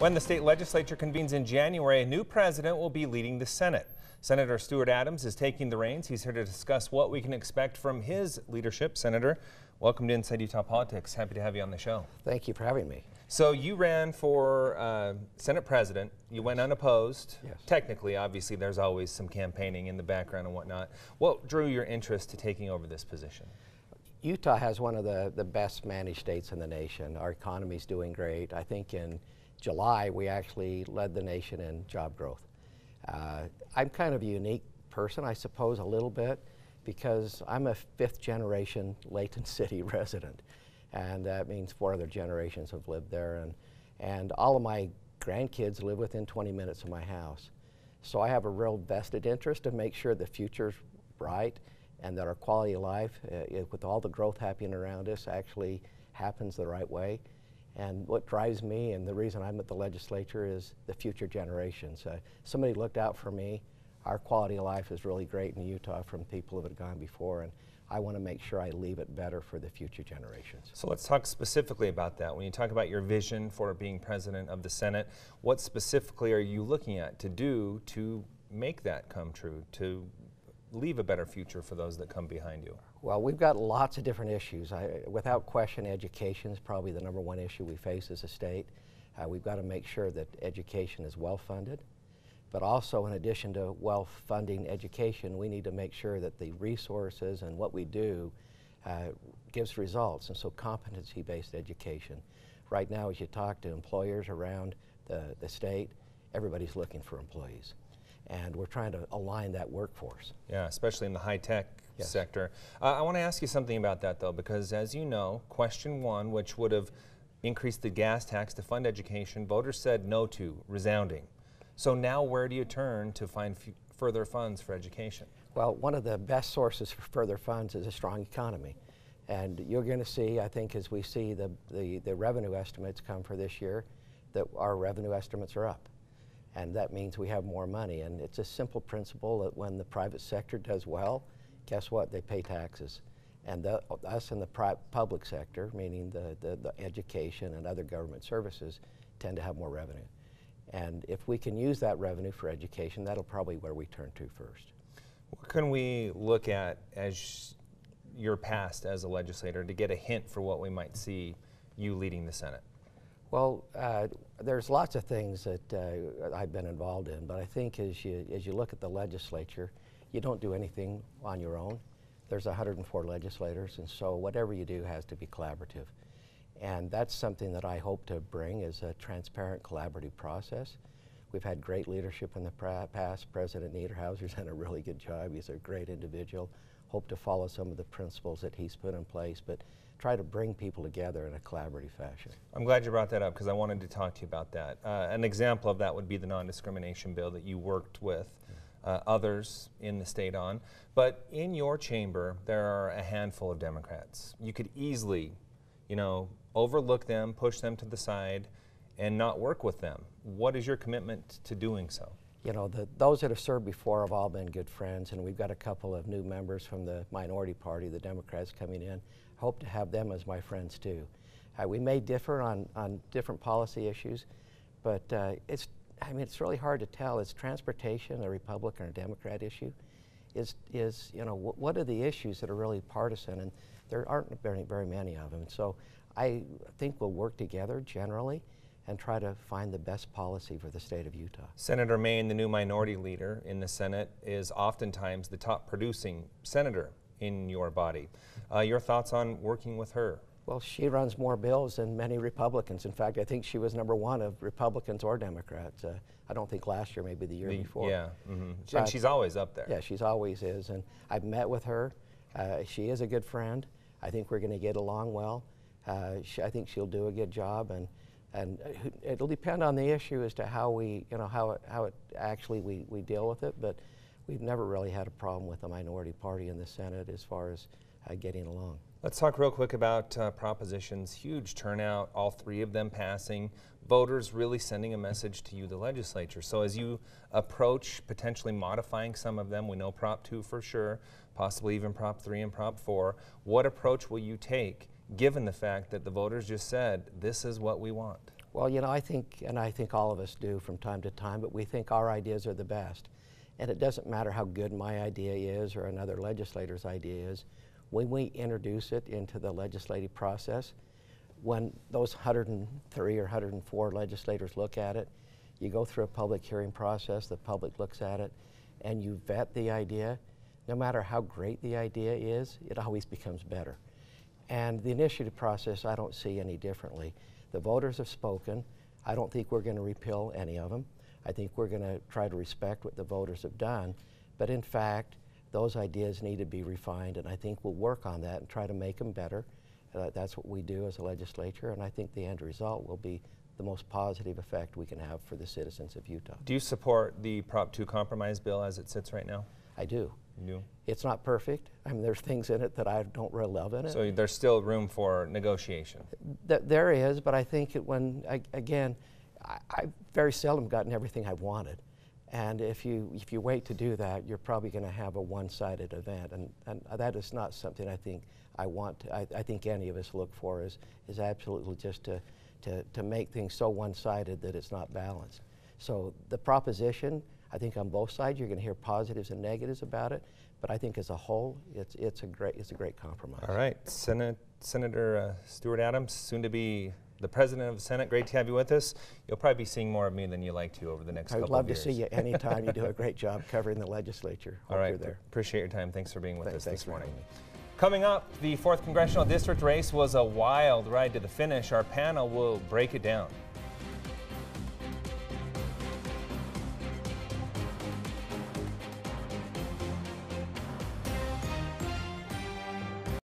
When the state legislature convenes in January, a new president will be leading the Senate. Senator Stuart Adams is taking the reins. He's here to discuss what we can expect from his leadership. Senator, welcome to Inside Utah Politics. Happy to have you on the show. Thank you for having me. So you ran for Senate president. You went unopposed. Yes. Technically, obviously, there's always some campaigning in the background and whatnot. What drew your interest to taking over this position? Utah has one of the best managed states in the nation. Our economy's doing great. I think in July, we actually led the nation in job growth. I'm kind of a unique person, I suppose, a little bit, because I'm a fifth generation Layton City resident. And that means 4 other generations have lived there. And all of my grandkids live within 20 minutes of my house. So I have a real vested interest to make sure the future's bright and that our quality of life, with all the growth happening around us, actually happens the right way. And what drives me and the reason I'm at the legislature is the future generations. Somebody looked out for me. Our quality of life is really great in Utah from people that have gone before, and I want to make sure I leave it better for the future generations. So let's talk specifically about that. When you talk about your vision for being president of the Senate, what specifically are you looking at to do to make that come true, to leave a better future for those that come behind you? Well, we've got lots of different issues. Without question, education is probably the #1 issue we face as a state. We've got to make sure that education is well funded, but also in addition to well funding education, we need to make sure that the resources and what we do gives results, and so competency-based education. Right now, as you talk to employers around the state, everybody's looking for employees. And we're trying to align that workforce. Yeah, especially in the high-tech Yes. sector. I want to ask you something about that, though, because as you know, question 1, which would have increased the gas tax to fund education, voters said no to, resounding. So now where do you turn to find further funds for education? Well, one of the best sources for further funds is a strong economy. And you're going to see, I think, as we see the revenue estimates come for this year, that our revenue estimates are up. And that means we have more money. And it's a simple principle that when the private sector does well, guess what? They pay taxes. And us in the public sector, meaning the education and other government services, tend to have more revenue. And if we can use that revenue for education, that'll probably where we turn to first. What can we look at as your past as a legislator to get a hint for what we might see you leading the Senate? Well, there's lots of things that I've been involved in, but I think as you look at the legislature, you don't do anything on your own. There's 104 legislators, and so whatever you do has to be collaborative. And that's something that I hope to bring is a transparent, collaborative process. We've had great leadership in the past. President Niederhauser's done a really good job. He's a great individual. Hope to follow some of the principles that he's put in place, but try to bring people together in a collaborative fashion. I'm glad you brought that up because I wanted to talk to you about that. An example of that would be the non-discrimination bill that you worked with others in the state on. But in your chamber, there are a handful of Democrats. You could easily, overlook them, push them to the side, and not work with them. What is your commitment to doing so? Those that have served before have all been good friends, and we've got a couple of new members from the minority party, the Democrats, coming in. Hope to have them as my friends too. We may differ on different policy issues, but it's really hard to tell. Is transportation a Republican or Democrat issue? What are the issues that are really partisan? And there aren't very many of them. So I think we'll work together generally and try to find the best policy for the state of Utah. Senator Main, the new minority leader in the Senate, is oftentimes the top producing senator in your body. Your thoughts on working with her? Well, she runs more bills than many Republicans. In fact, I think she was #1 of Republicans or Democrats. I don't think last year, maybe the year before. Yeah, and she's always up there. Yeah, she's always is. And I've met with her. She is a good friend. I think we're going to get along well. I think she'll do a good job, and it'll depend on the issue as to how we deal with it. But we've never really had a problem with the minority party in the Senate as far as getting along. Let's talk real quick about propositions. Huge turnout, all 3 of them passing. Voters really sending a message to you, the legislature. So as you approach potentially modifying some of them, we know Prop 2 for sure, possibly even Prop 3 and Prop 4, what approach will you take given the fact that the voters just said, this is what we want? Well, you know, I think all of us do from time to time, but we think our ideas are the best. And it doesn't matter how good my idea is or another legislator's idea is. When we introduce it into the legislative process, when those 103 or 104 legislators look at it, you go through a public hearing process, the public looks at it, and you vet the idea. No matter how great the idea is, it always becomes better. And the initiative process, I don't see any differently. The voters have spoken. I don't think we're going to repeal any of them. I think we're going to try to respect what the voters have done. But in fact, those ideas need to be refined, and I think we'll work on that and try to make them better. That's what we do as a legislature, and I think the end result will be the most positive effect we can have for the citizens of Utah. Do you support the Prop 2 compromise bill as it sits right now? I do. You do? It's not perfect. I mean, there's things in it that I don't really love in it. So there's still room for negotiation? There is, but I think again, I've very seldom gotten everything I've wanted. And if you wait to do that, you're probably going to have a one-sided event, and that is not something I think I want. I think any of us look for is absolutely just to make things so one-sided that it's not balanced. So the proposition, I think on both sides you're going to hear positives and negatives about it, but I think as a whole it's a great compromise. All right, Senator Stuart Adams, soon to be the President of the Senate. Great to have you with us. You'll probably be seeing more of me than you like to over the next couple of years. I'd love to see you anytime. You do a great job covering the legislature. All right, you're there. Appreciate your time. Thanks for being with us this morning. Having me. Coming up, the 4th Congressional District race was a wild ride to the finish. Our panel will break it down.